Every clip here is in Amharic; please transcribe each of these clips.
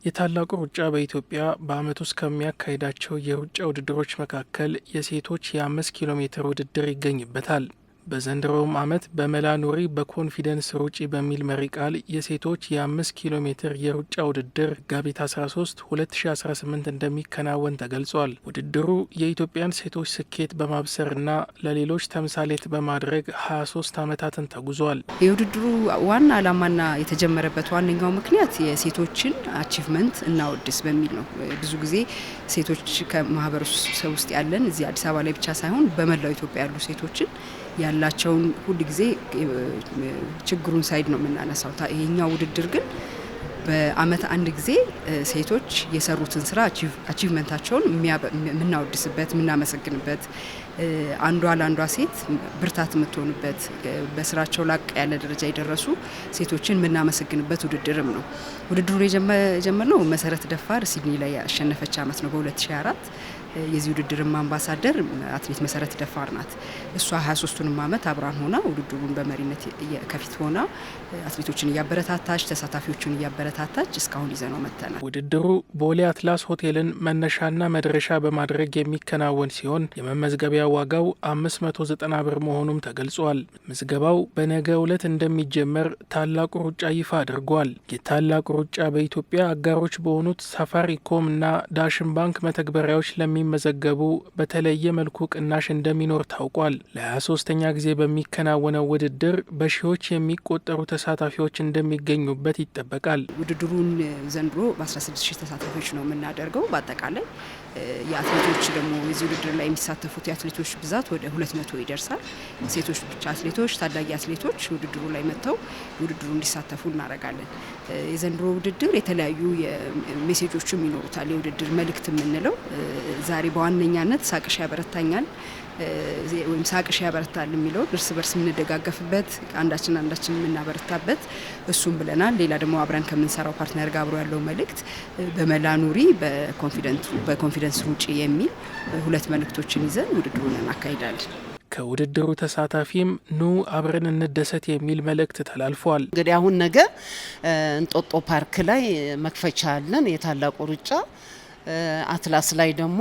የታላቁ ሩጫ በኢትዮጵያ በዓመት ውስጥ ከሚያካሂዳቸው የሩጫ ውድድሮች መካከል የሴቶች የ5 ኪሎ ሜትር ውድድር ይገኝበታል። በዘንድሮውም ዓመት በመላ ኑሪ በኮንፊደንስ ሩጪ በሚል መሪ ቃል የሴቶች የ5 ኪሎ ሜትር የሩጫ ውድድር መጋቢት 13 2018 እንደሚከናወን ተገልጿል። ውድድሩ የኢትዮጵያን ሴቶች ስኬት በማብሰርና ለሌሎች ተምሳሌት በማድረግ 23 ዓመታትን ተጉዟል። የውድድሩ ዋና ዓላማና የተጀመረበት ዋነኛው ምክንያት የሴቶችን አቺቭመንት እናወድስ በሚል ነው። ብዙ ጊዜ ሴቶች ከማህበረሰብ ውስጥ ያለን እዚህ አዲስ አበባ ላይ ብቻ ሳይሆን በመላው ኢትዮጵያ ያሉ ሴቶችን ያላቸውን ሁሉ ጊዜ ችግሩን ሳይድ ነው የምናነሳው። ይሄኛው ውድድር ግን በአመት አንድ ጊዜ ሴቶች የሰሩትን ስራ አቺቭመንታቸውን የምናወድስበት የምናመሰግንበት፣ አንዷ ለአንዷ ሴት ብርታት የምትሆንበት፣ በስራቸው ላቅ ያለ ደረጃ የደረሱ ሴቶችን የምናመሰግንበት ውድድርም ነው። ውድድሩን የጀመርነው መሰረት ደፋር ሲድኒ ላይ ያሸነፈች አመት ነው በ2004። የዚህ ውድድርም አምባሳደር አትሌት መሰረት ደፋር ናት። እሷ 23ቱንም አመት አብራን ሆና ውድድሩን በመሪነት ከፊት ሆና አትሌቶችን እያበረታታች ተሳታፊዎችን እያበረታታች እስካሁን ይዘነው መጥተናል። ውድድሩ ቦሌ አትላስ ሆቴልን መነሻና መድረሻ በማድረግ የሚከናወን ሲሆን የመመዝገቢያ ዋጋው 590 ብር መሆኑም ተገልጿል። ምዝገባው በነገው ዕለት እንደሚጀመር ታላቁ ሩጫ ይፋ አድርጓል። የታላቁ ሩጫ በኢትዮጵያ አጋሮች በሆኑት ሳፋሪኮም እና ዳሽን ባንክ መተግበሪያዎች ለሚመዘገቡ በተለየ መልኩ ቅናሽ እንደሚኖር ታውቋል። ለ23ኛ ጊዜ በሚከናወነው ውድድር በሺዎች የሚቆጠሩ ተሳታፊዎች እንደሚገኙበት ይጠበቃል። ውድድሩን ዘንድሮ በ16000 ተሳታፊዎች ነው የምናደርገው። በአጠቃላይ የአትሌቶች ደግሞ የዚህ ውድድር ላይ የሚሳተፉት የአትሌቶች ብዛት ወደ 200 ይደርሳል። ሴቶች ብቻ አትሌቶች፣ ታዳጊ አትሌቶች ውድድሩ ላይ መጥተው ውድድሩ እንዲሳተፉ እናደርጋለን። የዘንድሮ ውድድር የተለያዩ ሜሴጆችም ይኖሩታል። የውድድር መልእክት የምንለው ዛሬ በዋነኛነት ሳቅሽ ያበረታኛል ወይም ሳቅሽ ያበረታል የሚለው እርስ በርስ የምንደጋገፍበት አንዳችን የምናበረታበት እሱም ብለናል። ሌላ ደግሞ አብረን ከምንሰራው ፓርትነር ጋር አብሮ ያለው መልእክት በመላ ኑሪ በኮንፊደንስ ሩጪ የሚል ሁለት መልእክቶችን ይዘን ውድድሩን እናካሂዳለን። ከውድድሩ ተሳታፊም ኑ አብረን እንደሰት የሚል መልእክት ተላልፏል። እንግዲህ አሁን ነገ እንጦጦ ፓርክ ላይ መክፈቻ አለን የታላቁ ሩጫ። አትላስ ላይ ደግሞ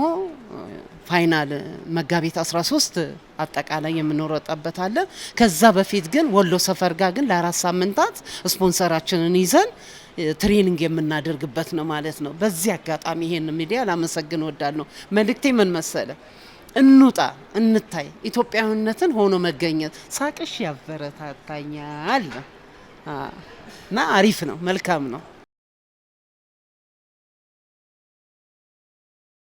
ፋይናል መጋቢት 13 አጠቃላይ የምንሮጣበት አለ። ከዛ በፊት ግን ወሎ ሰፈር ጋር ግን ለ4 ሳምንታት ስፖንሰራችንን ይዘን ትሬኒንግ የምናደርግበት ነው ማለት ነው። በዚህ አጋጣሚ ይሄን ሚዲያ ላመሰግን ወዳለሁ። መልእክቴ ምን መሰለ? እንውጣ፣ እንታይ፣ ኢትዮጵያዊነትን ሆኖ መገኘት ሳቅሽ ያበረታታኛል እና አሪፍ ነው፣ መልካም ነው።